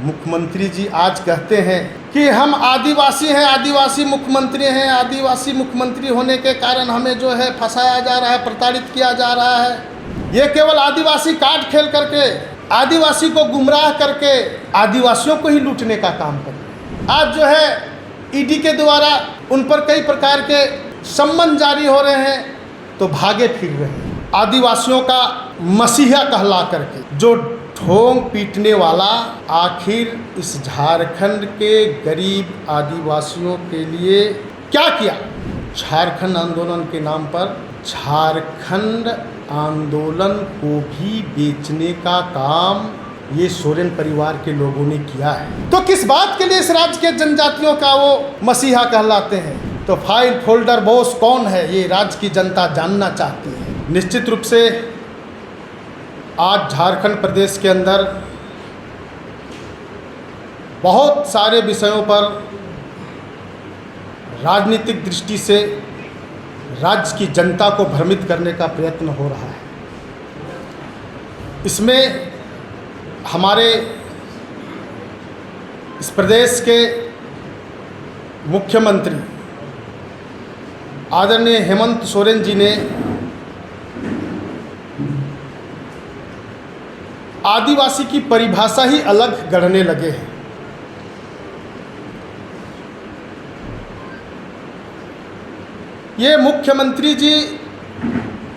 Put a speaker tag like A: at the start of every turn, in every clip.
A: मुख्यमंत्री जी आज कहते हैं कि हम आदिवासी हैं, आदिवासी मुख्यमंत्री हैं, आदिवासी मुख्यमंत्री होने के कारण हमें जो है फंसाया जा रहा है, प्रताड़ित किया जा रहा है। ये केवल आदिवासी कार्ड खेल करके, आदिवासी को गुमराह करके आदिवासियों को ही लूटने का काम कर रहे हैं। आज जो है ईडी के द्वारा उन पर कई प्रकार के सम्मन जारी हो रहे हैं तो भागे फिर रहे हैं। आदिवासियों का मसीहा कहला करके जो ठोंग पीटने वाला आखिर इस झारखंड के गरीब आदिवासियों के लिए क्या किया? झारखंड आंदोलन के नाम पर झारखंड आंदोलन को भी बेचने का काम ये सोरेन परिवार के लोगों ने किया है। तो किस बात के लिए इस राज्य के जनजातियों का वो मसीहा कहलाते हैं? तो फाइल फोल्डर बॉस कौन है, ये राज्य की जनता जानना चाहती है। निश्चित रूप से आज झारखंड प्रदेश के अंदर बहुत सारे विषयों पर राजनीतिक दृष्टि से राज्य की जनता को भ्रमित करने का प्रयत्न हो रहा है। इसमें हमारे इस प्रदेश के मुख्यमंत्री आदरणीय हेमंत सोरेन जी ने आदिवासी की परिभाषा ही अलग गढ़ने लगे हैं। ये मुख्यमंत्री जी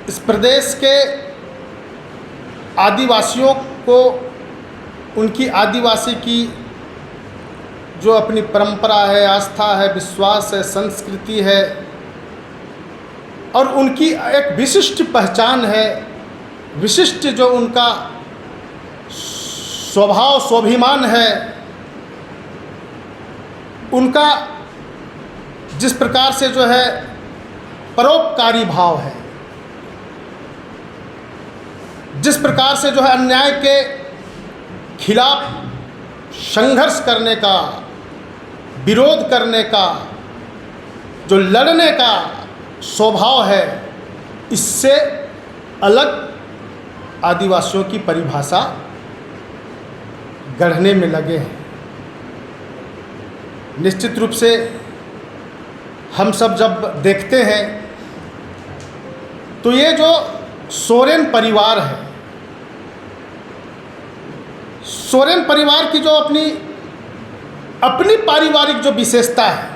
A: इस प्रदेश के आदिवासियों को उनकी आदिवासी की जो अपनी परंपरा है, आस्था है, विश्वास है, संस्कृति है और उनकी एक विशिष्ट पहचान है, विशिष्ट जो उनका स्वभाव स्वाभिमान है, उनका जिस प्रकार से जो है परोपकारी भाव है, जिस प्रकार से जो है अन्याय के खिलाफ संघर्ष करने का, विरोध करने का, जो लड़ने का स्वभाव है, इससे अलग आदिवासियों की परिभाषा गढ़ने में लगे हैं। निश्चित रूप से हम सब जब देखते हैं तो ये जो सोरेन परिवार है, सोरेन परिवार की जो अपनी पारिवारिक जो विशेषता है,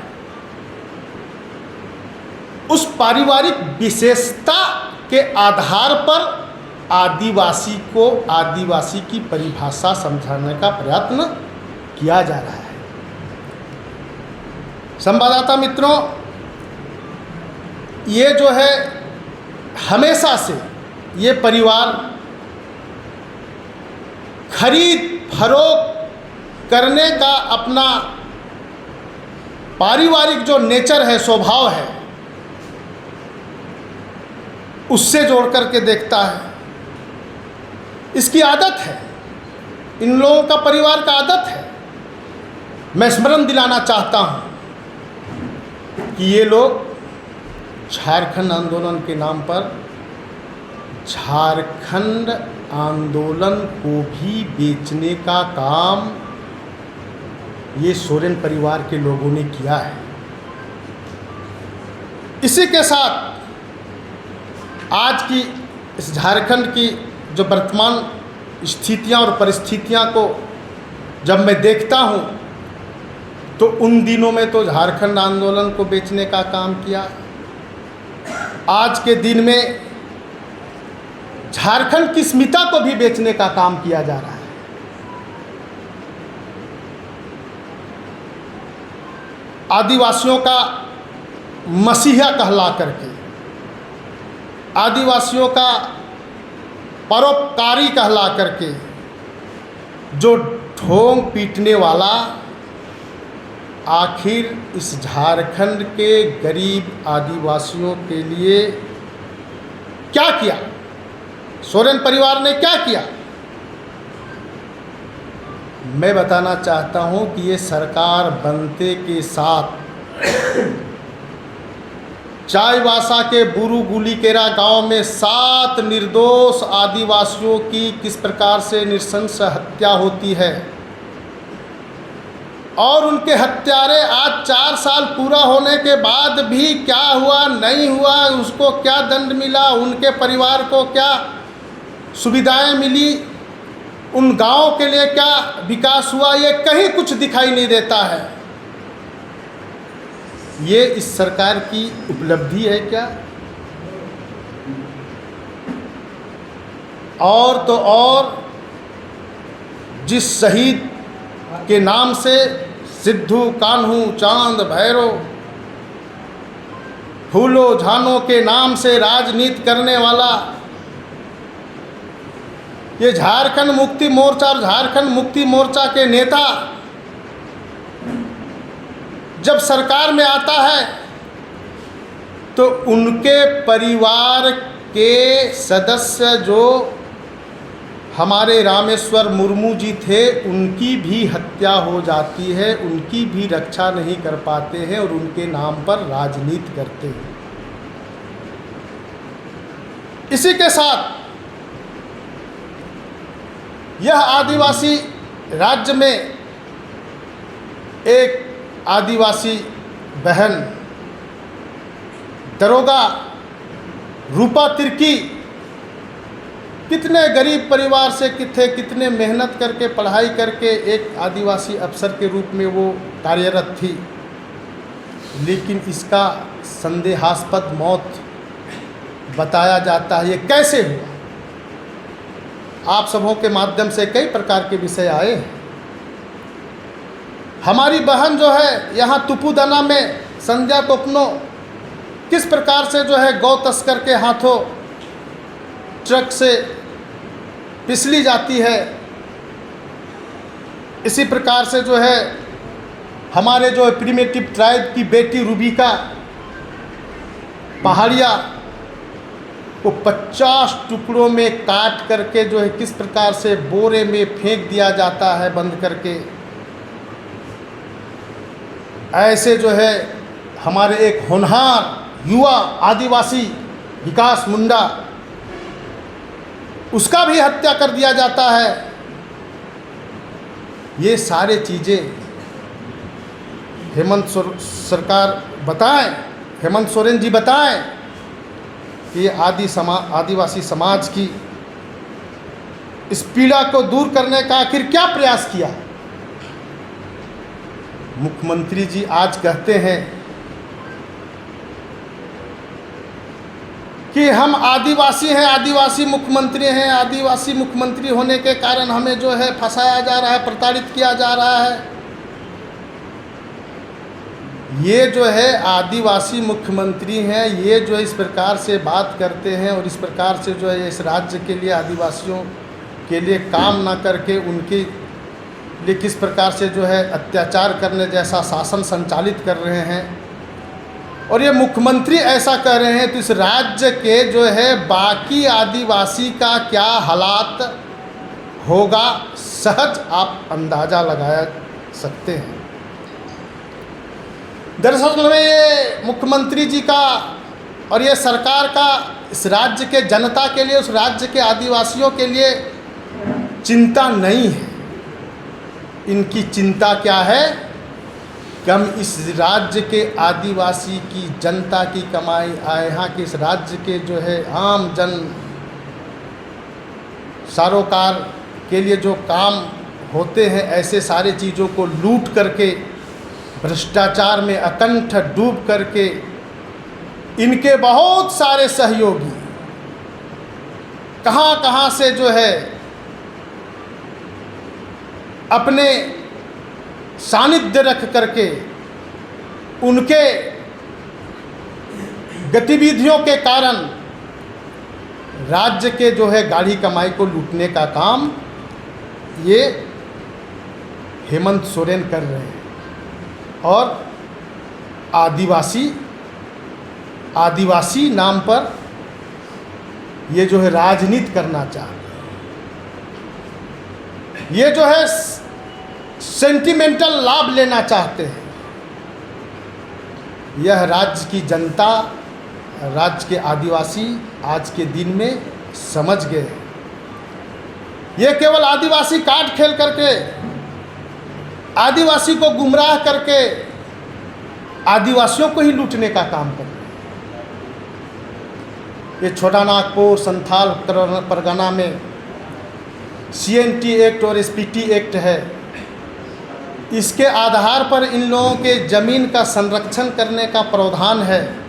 A: उस पारिवारिक विशेषता के आधार पर आदिवासी को आदिवासी की परिभाषा समझाने का प्रयत्न किया जा रहा है। संवाददाता मित्रों, ये जो है हमेशा से ये परिवार खरीद फरोख्त करने का अपना पारिवारिक जो नेचर है, स्वभाव है, उससे जोड़ करके देखता है। इसकी आदत है, इन लोगों का परिवार का आदत है। मैं स्मरण दिलाना चाहता हूँ कि ये लोग झारखंड आंदोलन के नाम पर झारखंड आंदोलन को भी बेचने का काम ये सोरेन परिवार के लोगों ने किया है। इसी के साथ आज की इस झारखंड की जो वर्तमान स्थितियां और परिस्थितियां को जब मैं देखता हूं तो उन दिनों में तो झारखंड आंदोलन को बेचने का काम किया, आज के दिन में झारखंड की अस्मिता को भी बेचने का काम किया जा रहा है। आदिवासियों का मसीहा कहला करके, आदिवासियों का परोपकारी कहला करके जो ठोंग पीटने वाला आखिर इस झारखंड के गरीब आदिवासियों के लिए क्या किया? सोरेन परिवार ने क्या किया? मैं बताना चाहता हूं कि ये सरकार बनते के साथ चाईबासा के बुरुगुलीकेरा गांव में 7 निर्दोष आदिवासियों की किस प्रकार से नृशंस हत्या होती है, और उनके हत्यारे आज 4 साल पूरा होने के बाद भी क्या हुआ नहीं हुआ, उसको क्या दंड मिला, उनके परिवार को क्या सुविधाएं मिली, उन गांवों के लिए क्या विकास हुआ, ये कहीं कुछ दिखाई नहीं देता है। ये इस सरकार की उपलब्धि है क्या? और तो और जिस शहीद के नाम से सिद्धू, कान्हू, चांद, भैरव, फूलो झानों के नाम से राजनीति करने वाला ये झारखंड मुक्ति मोर्चा और झारखंड मुक्ति मोर्चा के नेता जब सरकार में आता है तो उनके परिवार के सदस्य जो हमारे रामेश्वर मुर्मू जी थे, उनकी भी हत्या हो जाती है, उनकी भी रक्षा नहीं कर पाते हैं और उनके नाम पर राजनीति करते हैं। इसी के साथ यह आदिवासी राज्य में एक आदिवासी बहन दरोगा रूपा तिर्की कितने गरीब परिवार से कितने मेहनत करके पढ़ाई करके एक आदिवासी अफसर के रूप में वो कार्यरत थी, लेकिन इसका संदेहास्पद मौत बताया जाता है। ये कैसे हुआ? आप सबों के माध्यम से कई प्रकार के विषय आए। हमारी बहन जो है यहाँ तुपुदना में संध्या कोपनो किस प्रकार से जो है गौ तस्कर के हाथों ट्रक से पिसली जाती है, इसी प्रकार से जो है हमारे जो प्रिमिटिव ट्राइब की बेटी रूबिका पहाड़िया को 50 टुकड़ों में काट करके जो है किस प्रकार से बोरे में फेंक दिया जाता है बंद करके। ऐसे जो है हमारे एक होनहार युवा आदिवासी विकास मुंडा, उसका भी हत्या कर दिया जाता है। ये सारे चीज़ें हेमंत सरकार बताएं, हेमंत सोरेन जी बताएं कि ये आदिवासी समाज की इस पीड़ा को दूर करने का आखिर क्या प्रयास किया। मुख्यमंत्री जी आज कहते हैं कि हम आदिवासी हैं, आदिवासी मुख्यमंत्री हैं, आदिवासी मुख्यमंत्री होने के कारण हमें जो है फंसाया जा रहा है, प्रताड़ित किया जा रहा है। ये जो है आदिवासी मुख्यमंत्री हैं, ये जो इस प्रकार से बात करते हैं और इस प्रकार से जो है इस राज्य के लिए आदिवासियों के लिए काम ना करके उनके लिए किस प्रकार से जो है अत्याचार करने जैसा शासन संचालित कर रहे हैं। और ये मुख्यमंत्री ऐसा कह रहे हैं तो इस राज्य के जो है बाकी आदिवासी का क्या हालात होगा, सहज आप अंदाज़ा लगा सकते हैं। दरअसल में ये मुख्यमंत्री जी का और ये सरकार का इस राज्य के जनता के लिए, उस राज्य के आदिवासियों के लिए चिंता नहीं है। इनकी चिंता क्या है कि हम इस राज्य के आदिवासी की जनता की कमाई यहाँ के इस राज्य के जो है आम जन सारोकार के लिए जो काम होते हैं, ऐसे सारे चीज़ों को लूट करके भ्रष्टाचार में अकंठ डूब करके इनके बहुत सारे सहयोगी कहाँ से जो है अपने सानिध्य रख करके उनके गतिविधियों के कारण राज्य के जो है गाढ़ी कमाई को लूटने का काम ये हेमंत सोरेन कर रहे हैं। और आदिवासी नाम पर ये जो है राजनीति करना चाहते हैं, ये जो है सेंटिमेंटल लाभ लेना चाहते हैं। यह राज्य की जनता, राज्य के आदिवासी आज के दिन में समझ गए। ये केवल आदिवासी कार्ड खेल करके आदिवासी को गुमराह करके आदिवासियों को ही लूटने का काम कर रहे हैं। ये छोटा नागपुर संथाल परगना में CNT एक्ट और SPT एक्ट है, इसके आधार पर इन लोगों के ज़मीन का संरक्षण करने का प्रावधान है।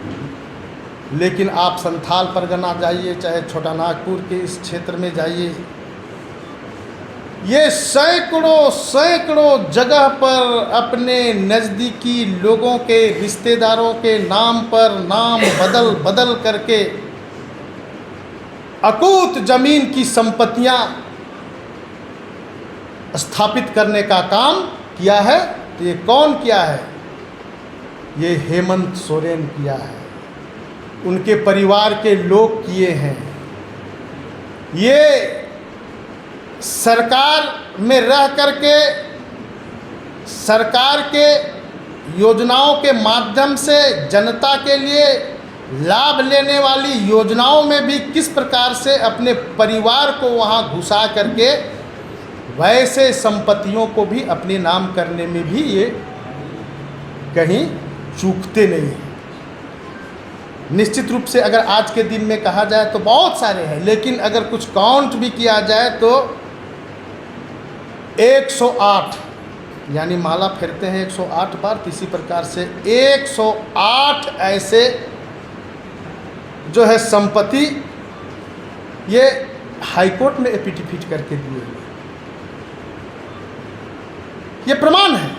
A: लेकिन आप संथाल परगना जाइए, चाहे छोटा नागपुर के इस क्षेत्र में जाइए, ये सैकड़ों जगह पर अपने नज़दीकी लोगों के रिश्तेदारों के नाम पर नाम बदल करके अकूत ज़मीन की संपत्तियां स्थापित करने का काम किया है। तो ये कौन किया है? ये हेमंत सोरेन किया है, उनके परिवार के लोग किए हैं। ये सरकार में रह करके सरकार के योजनाओं के माध्यम से जनता के लिए लाभ लेने वाली योजनाओं में भी किस प्रकार से अपने परिवार को वहाँ घुसा करके वैसे संपत्तियों को भी अपने नाम करने में भी ये कहीं चूकते नहीं हैं। निश्चित रूप से अगर आज के दिन में कहा जाए तो बहुत सारे हैं, लेकिन अगर कुछ काउंट भी किया जाए तो 108 यानी माला फेरते हैं 108 बार, तो इसी प्रकार से 108 ऐसे जो है संपत्ति ये हाईकोर्ट में एफिडेविट करके दिए हुए, ये प्रमाण है।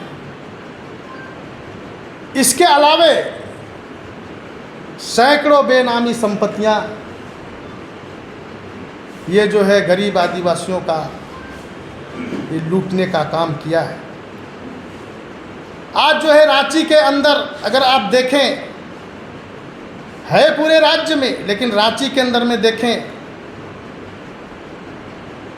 A: इसके अलावे सैकड़ों बेनामी संपत्तियां ये जो है गरीब आदिवासियों का ये लूटने का काम किया है। आज जो है रांची के अंदर अगर आप देखें, है पूरे राज्य में, लेकिन रांची के अंदर में देखें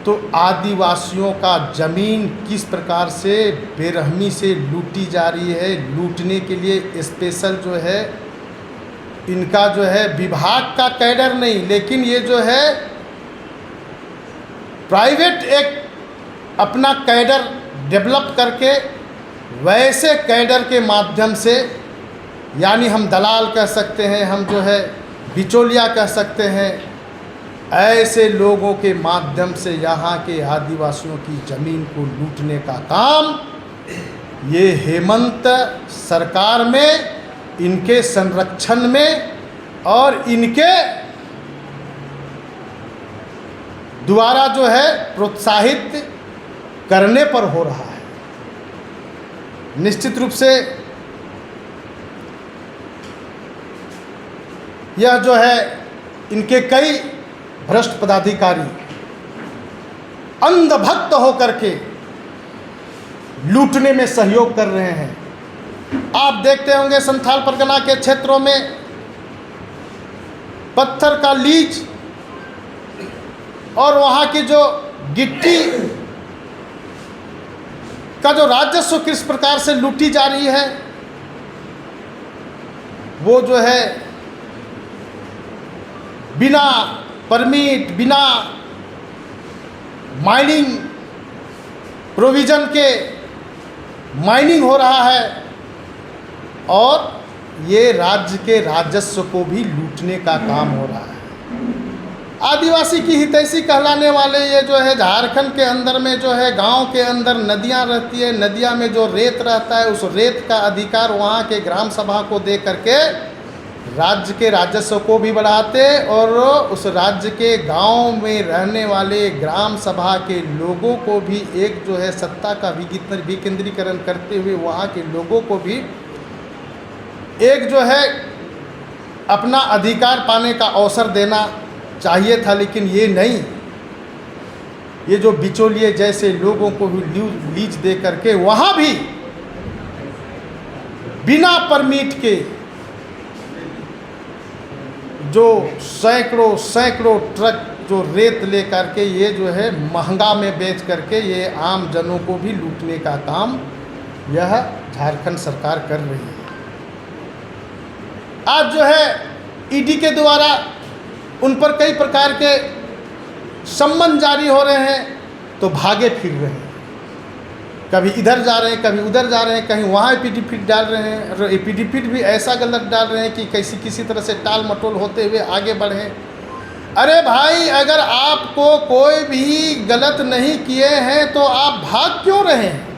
A: तो आदिवासियों का ज़मीन किस प्रकार से बेरहमी से लूटी जा रही है। लूटने के लिए स्पेशल जो है इनका जो है विभाग का कैडर नहीं, लेकिन ये जो है प्राइवेट एक अपना कैडर डेवलप करके वैसे कैडर के माध्यम से, यानी हम दलाल कह सकते हैं, हम जो है बिचौलिया कह सकते हैं, ऐसे लोगों के माध्यम से यहाँ के आदिवासियों की ज़मीन को लूटने का काम ये हेमंत सरकार में, इनके संरक्षण में और इनके द्वारा जो है प्रोत्साहित करने पर हो रहा है। निश्चित रूप से यह जो है इनके कई भ्रष्ट पदाधिकारी अंधभक्त होकर के लूटने में सहयोग कर रहे हैं। आप देखते होंगे संथाल परगना के क्षेत्रों में पत्थर का लीज और वहाँ की जो गिट्टी का जो राजस्व किस प्रकार से लूटी जा रही है, वो जो है बिना परमिट, बिना माइनिंग प्रोविज़न के माइनिंग हो रहा है और ये राज्य के राजस्व को भी लूटने का काम हो रहा है। आदिवासी की हितैषी कहलाने वाले ये जो है झारखंड के अंदर में जो है गांव के अंदर नदियां रहती है, नदियां में जो रेत रहता है उस रेत का अधिकार वहाँ के ग्राम सभा को दे करके राज्य के राजस्व को भी बढ़ाते और उस राज्य के गांव में रहने वाले ग्राम सभा के लोगों को भी एक जो है सत्ता का विकेंद्रीकरण करते हुए वहाँ के लोगों को भी एक जो है अपना अधिकार पाने का अवसर देना चाहिए था, लेकिन ये नहीं। ये जो बिचौलिए जैसे लोगों को भी लीज दे करके वहाँ भी बिना परमिट के जो सैकड़ों ट्रक जो रेत ले करके ये जो है महंगा में बेच करके ये आम जनों को भी लूटने का काम यह झारखंड सरकार कर रही है। आज जो है ईडी के द्वारा उन पर कई प्रकार के सम्मन जारी हो रहे हैं तो भागे फिर रहे हैं। कभी इधर जा रहे हैं, कभी उधर जा रहे हैं, कहीं वहाँ एफिडेविट डाल रहे हैं, और एफिडेविट भी ऐसा गलत डाल रहे हैं कि किसी तरह से टाल मटोल होते हुए आगे बढ़े। अरे भाई, अगर आपको कोई भी गलत नहीं किए हैं तो आप भाग क्यों रहे हैं?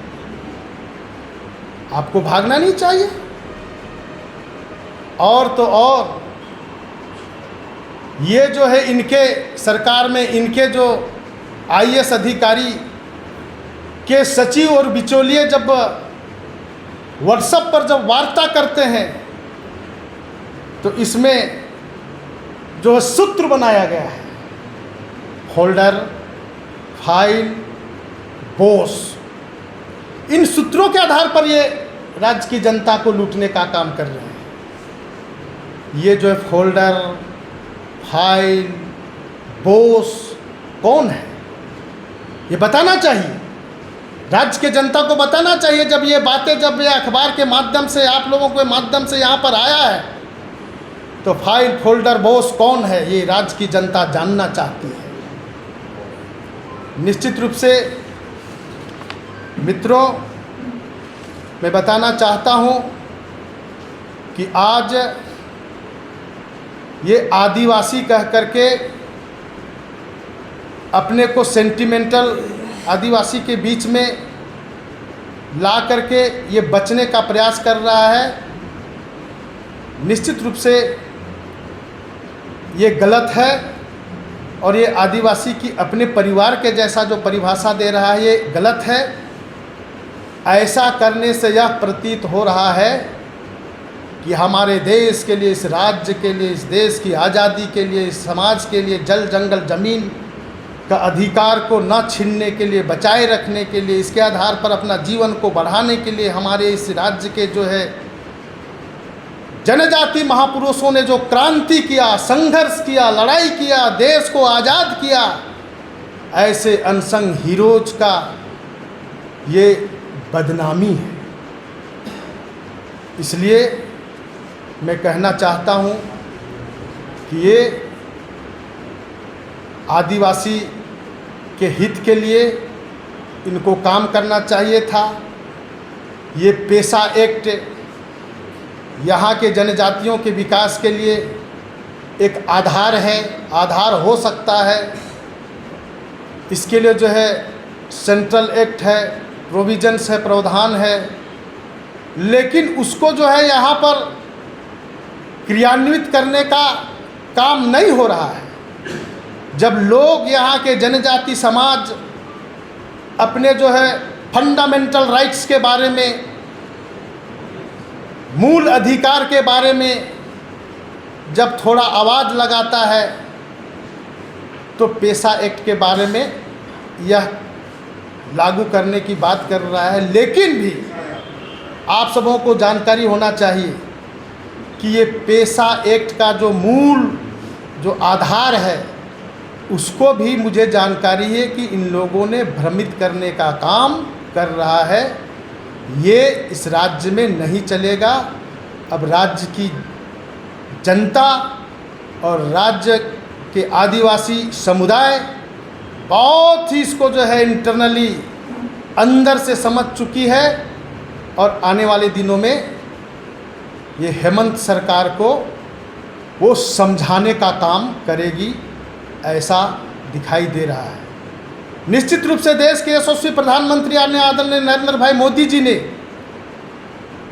A: आपको भागना नहीं चाहिए। और तो और ये जो है इनके सरकार में इनके जो आईएएस अधिकारी के सचिव और बिचौलिए जब व्हाट्सएप पर जब वार्ता करते हैं तो इसमें जो सूत्र बनाया गया है, फोल्डर, फाइल, बॉस, इन सूत्रों के आधार पर ये राज्य की जनता को लूटने का काम कर रहे हैं। ये जो है फोल्डर, फाइल, बॉस कौन है ये बताना चाहिए, राज्य के जनता को बताना चाहिए। जब ये बातें, जब ये अखबार के माध्यम से, आप लोगों के माध्यम से यहाँ पर आया है, तो फाइल, फोल्डर, बॉस कौन है ये राज्य की जनता जानना चाहती है। निश्चित रूप से मित्रों, मैं बताना चाहता हूँ कि आज ये आदिवासी कह करके अपने को सेंटिमेंटल आदिवासी के बीच में ला करके ये बचने का प्रयास कर रहा है। निश्चित रूप से ये गलत है और ये आदिवासी की अपने परिवार के जैसा जो परिभाषा दे रहा है ये गलत है। ऐसा करने से यह प्रतीत हो रहा है कि हमारे देश के लिए, इस राज्य के लिए, इस देश की आज़ादी के लिए, इस समाज के लिए, जल जंगल ज़मीन का अधिकार को न छीनने के लिए, बचाए रखने के लिए, इसके आधार पर अपना जीवन को बढ़ाने के लिए हमारे इस राज्य के जो है जनजाति महापुरुषों ने जो क्रांति किया, संघर्ष किया, लड़ाई किया, देश को आज़ाद किया, ऐसे अनसंग हीरोज का ये बदनामी है। इसलिए मैं कहना चाहता हूँ कि ये आदिवासी के हित के लिए इनको काम करना चाहिए था। ये पेशा एक्ट यहाँ के जनजातियों के विकास के लिए एक आधार है, आधार हो सकता है। इसके लिए जो है सेंट्रल एक्ट है, प्रोविजंस है, प्रावधान है, लेकिन उसको जो है यहाँ पर क्रियान्वित करने का काम नहीं हो रहा है। जब लोग यहाँ के जनजाति समाज अपने जो है फंडामेंटल राइट्स के बारे में, मूल अधिकार के बारे में जब थोड़ा आवाज़ लगाता है तो पेशा एक्ट के बारे में यह लागू करने की बात कर रहा है। लेकिन भी आप सबों को जानकारी होना चाहिए कि ये पेशा एक्ट का जो मूल जो आधार है उसको भी मुझे जानकारी है कि इन लोगों ने भ्रमित करने का काम कर रहा है। ये इस राज्य में नहीं चलेगा। अब राज्य की जनता और राज्य के आदिवासी समुदाय बहुत ही इसको जो है इंटरनली अंदर से समझ चुकी है और आने वाले दिनों में ये हेमंत सरकार को वो समझाने का काम करेगी, ऐसा दिखाई दे रहा है। निश्चित रूप से देश के यशस्वी प्रधानमंत्री आदरणीय नरेंद्र भाई मोदी जी ने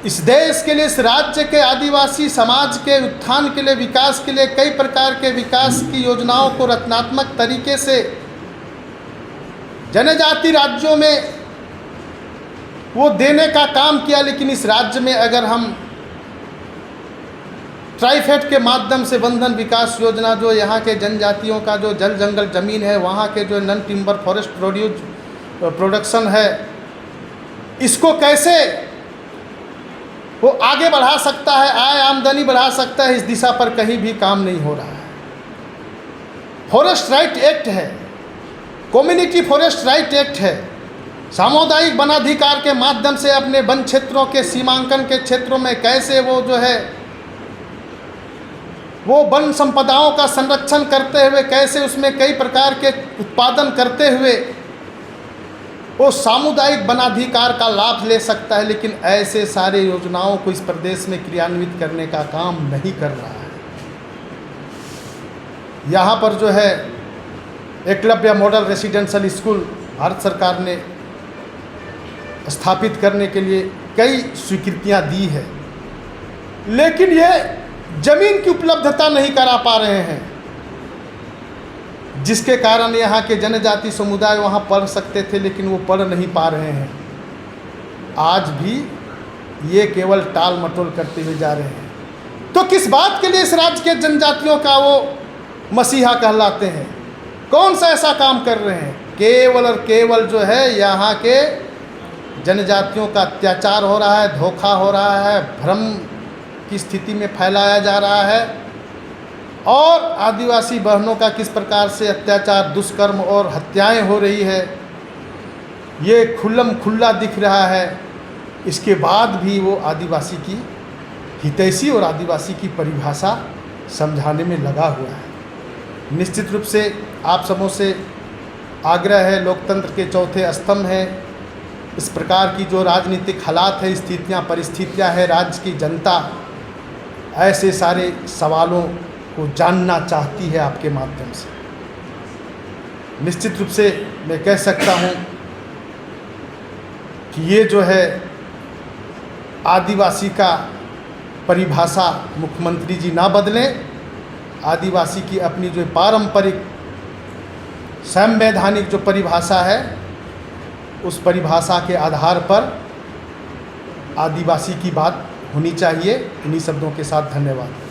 A: इस देश के लिए, इस राज्य के आदिवासी समाज के उत्थान के लिए, विकास के लिए कई प्रकार के विकास की योजनाओं को रचनात्मक तरीके से जनजाति राज्यों में वो देने का काम किया। लेकिन इस राज्य में अगर हम ट्राइफेड के माध्यम से बंधन विकास योजना, जो यहाँ के जनजातियों का जो जल जंगल ज़मीन है, वहाँ के जो नॉन टिम्बर फॉरेस्ट प्रोडक्शन है, इसको कैसे वो आगे बढ़ा सकता है, आय आमदनी बढ़ा सकता है, इस दिशा पर कहीं भी काम नहीं हो रहा है। फॉरेस्ट राइट एक्ट है, कम्युनिटी फॉरेस्ट राइट एक्ट है, सामुदायिक वनाधिकार के माध्यम से अपने वन क्षेत्रों के सीमांकन के क्षेत्रों में कैसे वो जो है वो वन संपदाओं का संरक्षण करते हुए, कैसे उसमें कई प्रकार के उत्पादन करते हुए वो सामुदायिक वनाधिकार का लाभ ले सकता है, लेकिन ऐसे सारे योजनाओं को इस प्रदेश में क्रियान्वित करने का काम नहीं कर रहा है। यहाँ पर जो है Eklavya model residential school Bharat सरकार ने स्थापित करने के लिए कई स्वीकृतियाँ दी है, लेकिन ये जमीन की उपलब्धता नहीं करा पा रहे हैं, जिसके कारण यहाँ के जनजाति समुदाय वहाँ पढ़ सकते थे, लेकिन वो पढ़ नहीं पा रहे हैं। आज भी ये केवल टाल मटोल करते हुए जा रहे हैं। तो किस बात के लिए इस राज्य के जनजातियों का वो मसीहा कहलाते हैं? कौन सा ऐसा काम कर रहे हैं? केवल और केवल जो है यहाँ के जनजातियों का अत्याचार हो रहा है, धोखा हो रहा है, भ्रम की स्थिति में फैलाया जा रहा है, और आदिवासी बहनों का किस प्रकार से अत्याचार, दुष्कर्म और हत्याएं हो रही है, ये खुल्लम खुल्ला दिख रहा है। इसके बाद भी वो आदिवासी की हितैषी और आदिवासी की परिभाषा समझाने में लगा हुआ है। निश्चित रूप से आप सबों से आग्रह है, लोकतंत्र के चौथे स्तंभ हैं, इस प्रकार की जो राजनीतिक हालात है, स्थितियाँ परिस्थितियाँ है, राज्य की जनता ऐसे सारे सवालों को जानना चाहती है आपके माध्यम से। निश्चित रूप से मैं कह सकता हूँ कि ये जो है आदिवासी का परिभाषा मुख्यमंत्री जी ना बदलें, आदिवासी की अपनी जो पारंपरिक संवैधानिक जो परिभाषा है, उस परिभाषा के आधार पर आदिवासी की बात होनी चाहिए। इन्हीं शब्दों के साथ धन्यवाद।